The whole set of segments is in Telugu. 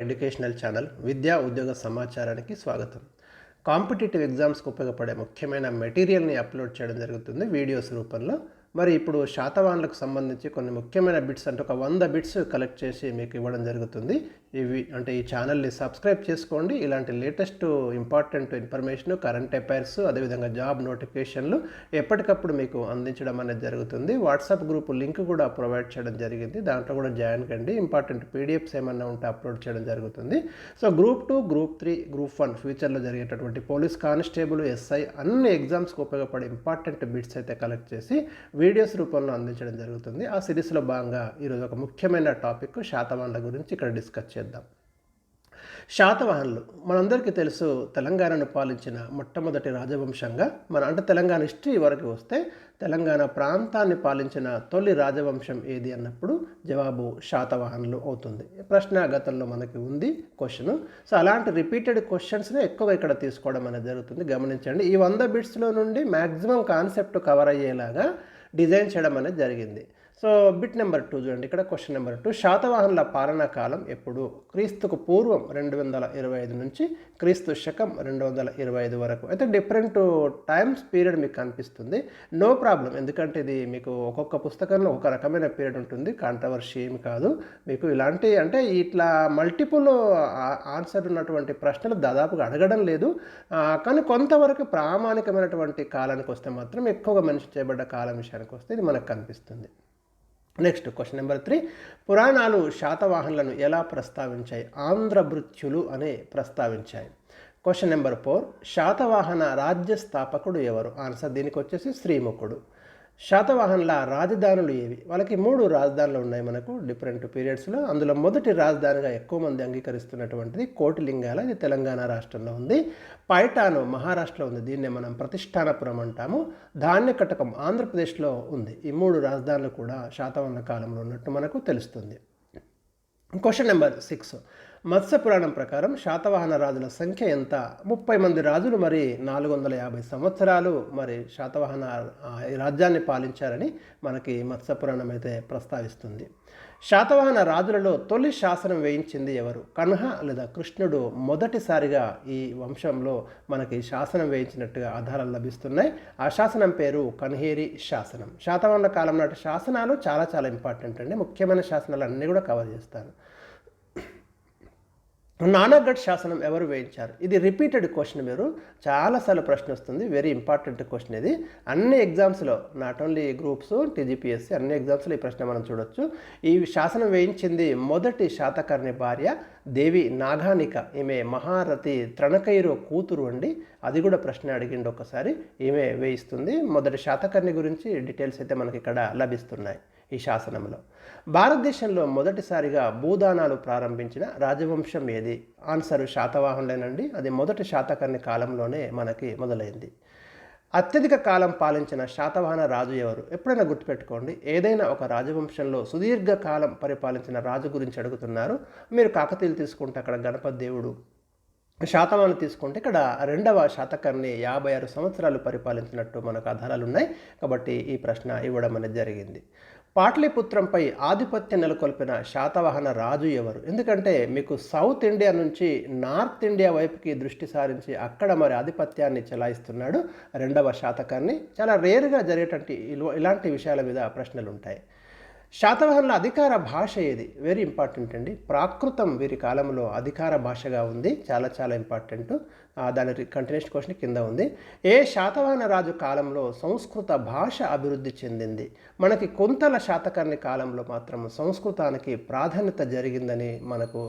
ఎడ్యుకేషనల్ ఛానల్ విద్యా ఉద్యోగ సమాచారానికి స్వాగతం. కాంపిటేటివ్ ఎగ్జామ్స్కి ఉపయోగపడే ముఖ్యమైన మెటీరియల్ని అప్లోడ్ చేయడం జరుగుతుంది వీడియోస్ రూపంలో. మరి ఇప్పుడు శాతవాహనులకు సంబంధించి కొన్ని ముఖ్యమైన బిట్స్ అంటే ఒక 100 బిట్స్ కలెక్ట్ చేసి మీకు ఇవ్వడం జరుగుతుంది. ఇవి అంటే ఈ ఛానల్ని సబ్స్క్రైబ్ చేసుకోండి. ఇలాంటి latest important information, current affairs, అదేవిధంగా జాబ్ నోటిఫికేషన్లు ఎప్పటికప్పుడు మీకు అందించడం అనేది జరుగుతుంది. వాట్సాప్ గ్రూప్ లింక్ కూడా ప్రొవైడ్ చేయడం జరిగింది. దాంట్లో కూడా జాయిన్ కండి. ఇంపార్టెంట్ పీడిఎఫ్స్ ఏమన్నా ఉంటే అప్లోడ్ చేయడం జరుగుతుంది. సో గ్రూప్ 2, గ్రూప్ 3, గ్రూప్ 1 ఫ్యూచర్లో జరిగేటటువంటి పోలీస్ కానిస్టేబుల్, ఎస్ఐ అన్ని ఎగ్జామ్స్కి ఉపయోగపడే ఇంపార్టెంట్ బిట్స్ అయితే కలెక్ట్ చేసి వీడియోస్ రూపంలో అందించడం జరుగుతుంది. ఆ సిరీస్లో భాగంగా ఈరోజు ఒక ముఖ్యమైన టాపిక్ శాతవాహనుల గురించి ఇక్కడ డిస్కస్ చేద్దాం. శాతవాహనులు మనందరికీ తెలుసు, తెలంగాణను పాలించిన మొట్టమొదటి రాజవంశంగా అంటే తెలంగాణ హిస్టరీ వరకు వస్తే తెలంగాణ ప్రాంతాన్ని పాలించిన తొలి రాజవంశం ఏది అన్నప్పుడు జవాబు శాతవాహనులు అవుతుంది. ప్రశ్న గతంలో మనకి ఉంది క్వశ్చన్. సో అలాంటి రిపీటెడ్ క్వశ్చన్స్ని ఎక్కువగా ఇక్కడ తీసుకోవడం అనేది జరుగుతుంది. గమనించండి, ఈ 100 బిట్స్లో నుండి మ్యాక్సిమం కాన్సెప్ట్ కవర్ అయ్యేలాగా డిజైన్ చేయడం అనేది జరిగింది. సో బిట్ నెంబర్ 2 చూడండి. ఇక్కడ క్వశ్చన్ నెంబర్ 2, శాతవాహనుల పాలనా కాలం ఎప్పుడు? క్రీస్తుకు పూర్వం 225 నుంచి క్రీస్తు శకం 225 వరకు. అయితే డిఫరెంట్ టైమ్స్ పీరియడ్ మీకు కనిపిస్తుంది. నో ప్రాబ్లం, ఎందుకంటే ఇది మీకు ఒక్కొక్క పుస్తకంలో ఒక రకమైన పీరియడ్ ఉంటుంది. కాంట్రవర్సీ ఏమి కాదు. మీకు ఇలాంటి అంటే ఇట్లా మల్టిపుల్ ఆన్సర్ ఉన్నటువంటి ప్రశ్నలు దాదాపుగా అడగడం లేదు. కానీ కొంతవరకు ప్రామాణికమైనటువంటి కాలానికి వస్తే మాత్రం ఎక్కువగా మెన్షన్ చేయబడ్డ కాలం విషయానికి వస్తే ఇది మనకు కనిపిస్తుంది. నెక్స్ట్ క్వశ్చన్ నెంబర్ 3, పురాణాలు శాతవాహనులను ఎలా ప్రస్తావించాయి? ఆంధ్రభృత్యులు అనే ప్రస్తావించాయి. క్వశ్చన్ నెంబర్ 4, శాతవాహన రాజ్య స్థాపకుడు ఎవరు? ఆన్సర్ దీనికి వచ్చేసి శ్రీముఖుడు. శాతవాహనుల రాజధానులు ఏవి? వాళ్ళకి 3 రాజధానులు ఉన్నాయి మనకు డిఫరెంట్ పీరియడ్స్లో. అందులో మొదటి రాజధానిగా ఎక్కువ మంది అంగీకరిస్తున్నటువంటిది కోటిలింగాల, ఇది తెలంగాణ రాష్ట్రంలో ఉంది. పైటాను మహారాష్ట్రలో ఉంది, దీన్నే మనం ప్రతిష్టానపురం అంటాము. ధాన్యకటకం ఆంధ్రప్రదేశ్లో ఉంది. ఈ 3 రాజధానులు కూడా శాతవాహన కాలంలో ఉన్నట్టు మనకు తెలుస్తుంది. క్వశ్చన్ నెంబర్ 6, మత్స్య పురాణం ప్రకారం శాతవాహన రాజుల సంఖ్య ఎంత? 30 మంది రాజులు మరి 450 సంవత్సరాలు మరి శాతవాహన రాజ్యాన్ని పాలించారని మనకి మత్స్య పురాణం అయితే ప్రస్తావిస్తుంది. శాతవాహన రాజులలో తొలి శాసనం వేయించింది ఎవరు? కన్హ లేదా కృష్ణుడు మొదటిసారిగా ఈ వంశంలో మనకి శాసనం వేయించినట్టుగా ఆధారాలు లభిస్తున్నాయి. ఆ శాసనం పేరు కన్హేరి శాసనం. శాతవాహన కాలం నాటి శాసనాలు చాలా చాలా ఇంపార్టెంట్ అండి. ముఖ్యమైన శాసనాలు అన్నీ కూడా కవర్ చేస్తాను. నానాగఢ్ శాసనం ఎవరు వేయించారు? ఇది రిపీటెడ్ క్వశ్చన్, మీరు చాలాసార్లు ప్రశ్న వస్తుంది. వెరీ ఇంపార్టెంట్ క్వశ్చన్ ఇది. అన్ని ఎగ్జామ్స్లో, నాట్ ఓన్లీ గ్రూప్స్, టీజీపీఎస్సీ అన్ని ఎగ్జామ్స్లో ఈ ప్రశ్న మనం చూడొచ్చు. ఈ శాసనం వేయించింది మొదటి శాతకర్ణి భార్య దేవి నాగానిక. ఈమె మహారథి త్రణకైరు కూతురు అండి. అది కూడా ప్రశ్న అడిగిండు ఒకసారి. ఈమె వేయిస్తుంది. మొదటి శాతకర్ణి గురించి డీటెయిల్స్ అయితే మనకి ఇక్కడ లభిస్తున్నాయి ఈ శాసనంలో. భారతదేశంలో మొదటిసారిగా భూదానాలు ప్రారంభించిన రాజవంశం ఏది? ఆన్సర్ శాతవాహనులేనండి. అది మొదటి శాతకర్ణి కాలంలోనే మనకి మొదలైంది. అత్యధిక కాలం పాలించిన శాతవాహన రాజు ఎవరు? ఎప్పుడైనా గుర్తుపెట్టుకోండి, ఏదైనా ఒక రాజవంశంలో సుదీర్ఘ కాలం పరిపాలించిన రాజు గురించి అడుగుతున్నారు. మీరు కాకతీయులు తీసుకుంటే అక్కడ గణపతి దేవుడు, శాతవాహనులు తీసుకుంటే ఇక్కడ 2వ శాతకర్ణి 56 సంవత్సరాలు పరిపాలించినట్టు మనకు ఆధారాలు ఉన్నాయి. కాబట్టి ఈ ప్రశ్న ఇవ్వడం అనేది జరిగింది. పాటలీపుత్రంపై ఆధిపత్యం నెలకొల్పిన శాతవాహన రాజు ఎవరు? ఎందుకంటే మీకు సౌత్ ఇండియా నుంచి నార్త్ ఇండియా వైపుకి దృష్టి సారించి అక్కడ మరి ఆధిపత్యాన్ని చెలాయిస్తున్నాడు 2వ శాతకర్ణి. చాలా రేరుగా జరిగేటువంటి ఇలాంటి విషయాల మీద ప్రశ్నలు ఉంటాయి. శాతవాహనుల అధికార భాష ఏది? వెరీ ఇంపార్టెంట్ అండి. ప్రాకృతం వీరి కాలంలో అధికార భాషగా ఉంది. చాలా చాలా ఇంపార్టెంట్. దాని కంటిన్యూషన్ క్వశ్చన్ కింద ఉంది. ఏ శాతవాహన రాజు కాలంలో సంస్కృత భాష అభివృద్ధి చెందింది? మనకి కొంతల శాతకర్ణి కాలంలో మాత్రం సంస్కృతానికి ప్రాధాన్యత జరిగిందని మనకు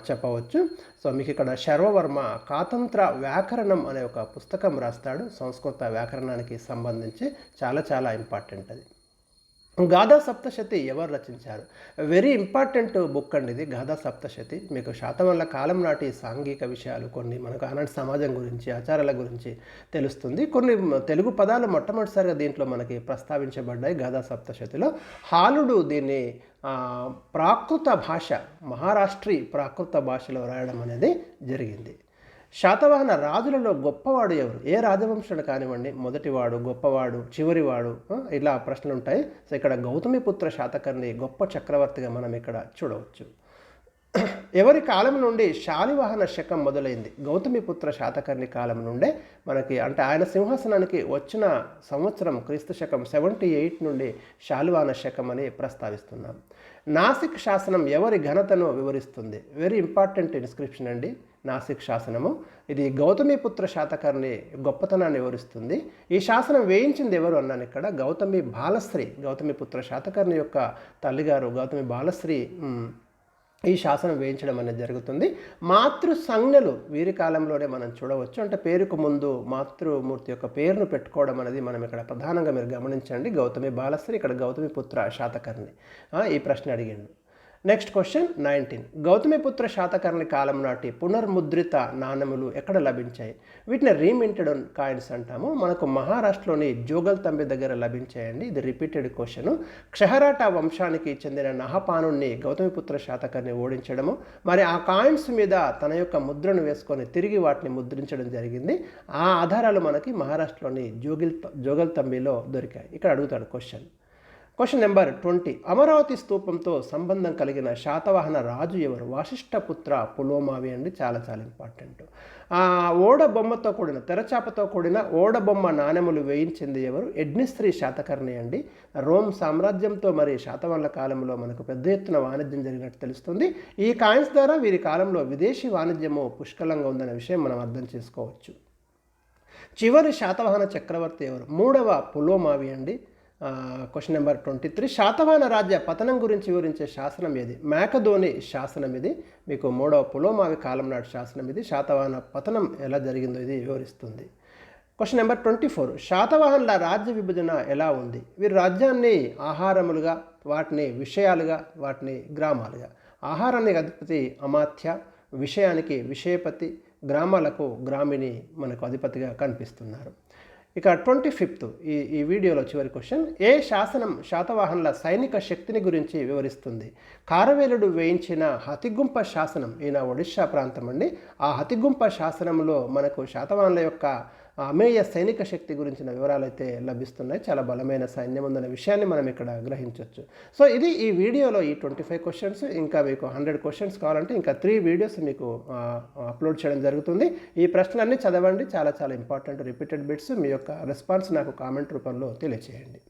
చెప్పవచ్చు. సో మీకు ఇక్కడ శర్వవర్మ కాతంత్ర వ్యాకరణం అనే ఒక పుస్తకం రాస్తాడు సంస్కృత వ్యాకరణానికి సంబంధించి. చాలా చాలా ఇంపార్టెంట్ అది. గాథా సప్తశతి ఎవరు రచించారు? వెరీ ఇంపార్టెంట్ బుక్ అండి ఇది, గాథా సప్తశతి. మీకు శాతవాహనుల కాలం నాటి సాంఘిక విషయాలు, కొన్ని మనకు ఆనాటి సమాజం గురించి, ఆచారాల గురించి తెలుస్తుంది. కొన్ని తెలుగు పదాలు మొట్టమొదటిసారిగా దీంట్లో మనకి ప్రస్తావించబడ్డాయి గాథా సప్తశతిలో. హాలుడు దీన్ని ప్రాకృత భాష, మహారాష్ట్రీ ప్రాకృత భాషలో రాయడం అనేది జరిగింది. శాతవాహన రాజులలో గొప్పవాడు ఎవరు? ఏ రాజవంశుడు కానివ్వండి, మొదటివాడు, గొప్పవాడు, చివరివాడు, ఇలా ప్రశ్నలు ఉంటాయి. సో ఇక్కడ గౌతమిపుత్ర శాతకర్ణి గొప్ప చక్రవర్తిగా మనం ఇక్కడ చూడవచ్చు. ఎవరి కాలం నుండి శాలివాహన శకం మొదలైంది? గౌతమిపుత్ర శాతకర్ణి కాలం నుండే మనకి, అంటే ఆయన సింహాసనానికి వచ్చిన సంవత్సరం క్రీస్తు శకం 78 నుండి శాలివాహన శకం అని ప్రస్తావిస్తున్నాం. నాసిక్ శాసనం ఎవరి ఘనతను వివరిస్తుంది? వెరీ ఇంపార్టెంట్ ఇన్స్క్రిప్షన్ అండి నాసిక్ శాసనము. ఇది గౌతమిపుత్ర శాతకర్ణి గొప్పతనాన్ని వివరిస్తుంది. ఈ శాసనం వేయించింది ఎవరు అన్నాను ఇక్కడ, గౌతమి బాలశ్రీ. గౌతమిపుత్ర శాతకర్ణి యొక్క తల్లిగారు గౌతమి బాలశ్రీ ఈ శాసనం వేయించడం అనేది జరుగుతుంది. మాతృ సంజ్ఞలు వీరి కాలంలోనే మనం చూడవచ్చు. అంటే పేరుకు ముందు మాతృమూర్తి యొక్క పేరును పెట్టుకోవడం అనేది మనం ఇక్కడ ప్రధానంగా మీరు గమనించండి. గౌతమి బాలశ్రీ, ఇక్కడ గౌతమిపుత్ర శాతకర్ణి. ఈ ప్రశ్న అడిగిండు. Next question 19. గౌతమిపుత్ర శాతకర్ణి కాలం నాటి పునర్ముద్రిత నాణెములు ఎక్కడ లభించాయి? వీటిని రీమింటెడ్ కాయిన్స్ అంటాము. మనకు మహారాష్ట్రలోని జోగల్తంబి దగ్గర లభించాయండి. ఇది రిపీటెడ్ క్వశ్చన్. క్షహరాట వంశానికి చెందిన నహపానుని గౌతమిపుత్ర శాతకర్ణి ఓడించడము, మరి ఆ కాయిన్స్ మీద తన యొక్క ముద్రను వేసుకొని తిరిగి వాటిని ముద్రించడం జరిగింది. ఆ ఆధారాలు మనకి మహారాష్ట్రలోని జోగల్తంబిలో దొరికాయి. ఇక్కడ అడుగుతాడు క్వశ్చన్ నెంబర్ 20. అమరావతి స్తూపంతో సంబంధం కలిగిన శాతవాహన రాజు ఎవరు? వాసిష్ఠపుత్ర పులోమావి అండి. చాలా చాలా ఇంపార్టెంట్. ఓడ బొమ్మతో కూడిన, తెరచాపతో కూడిన ఓడ బొమ్మ నాణెములు వేయించింది ఎవరు? యజ్ఞశ్రీ శాతకర్ణి అండి. రోమ్ సామ్రాజ్యంతో మరి శాతవాహనుల కాలంలో మనకు పెద్ద ఎత్తున వాణిజ్యం జరిగినట్టు తెలుస్తుంది. ఈ కాయిన్స్ ద్వారా వీరి కాలంలో విదేశీ వాణిజ్యము పుష్కలంగా ఉందనే విషయం మనం అర్థం చేసుకోవచ్చు. చివరి శాతవాహన చక్రవర్తి ఎవరు? 3వ పులోమావి అండి. Question number 23. శాతవాహన రాజ్య పతనం గురించి వివరించే శాసనం ఏది? మేకధోని శాసనం ఇది. మీకు 3వ పులోమావి కాలం నాటి శాసనం ఇది. శాతవాహన పతనం ఎలా జరిగిందో ఇది వివరిస్తుంది. Question number 24. శాతవాహనుల రాజ్య విభజన ఎలా ఉంది? వీరు రాజ్యాన్ని ఆహారములుగా, వాటిని విషయాలుగా, వాటిని గ్రామాలుగా. ఆహారానికి అధిపతి అమాత్య, విషయానికి విషయపతి, గ్రామాలకు గ్రామిణి మనకు అధిపతిగా కనిపిస్తున్నారు. ఇక 25th ఈ వీడియోలో చివరి క్వశ్చన్. ఏ శాసనం శాతవాహనుల సైనిక శక్తిని గురించి వివరిస్తుంది? కారవేలుడు వేయించిన హతిగుంప శాసనం, ఈయన ఒడిషా ప్రాంతం అండి. ఆ హతిగుంప శాసనంలో మనకు శాతవాహనుల యొక్క అమేయ సైనిక శక్తి గురించిన వివరాలు అయితే లభిస్తున్నాయి. చాలా బలమైన సైన్యం ఉందనే విషయాన్ని మనం ఇక్కడ గ్రహించవచ్చు. సో ఇది ఈ వీడియోలో ఈ 25 క్వశ్చన్స్. ఇంకా మీకు 100 క్వశ్చన్స్ కావాలంటే ఇంకా 3 వీడియోస్ మీకు అప్లోడ్ చేయడం జరుగుతుంది. ఈ ప్రశ్నలన్నీ చదవండి, చాలా చాలా ఇంపార్టెంట్ రిపీటెడ్ బిట్స్. మీ యొక్క రెస్పాన్స్ నాకు కామెంట్ రూపంలో తెలియచేయండి.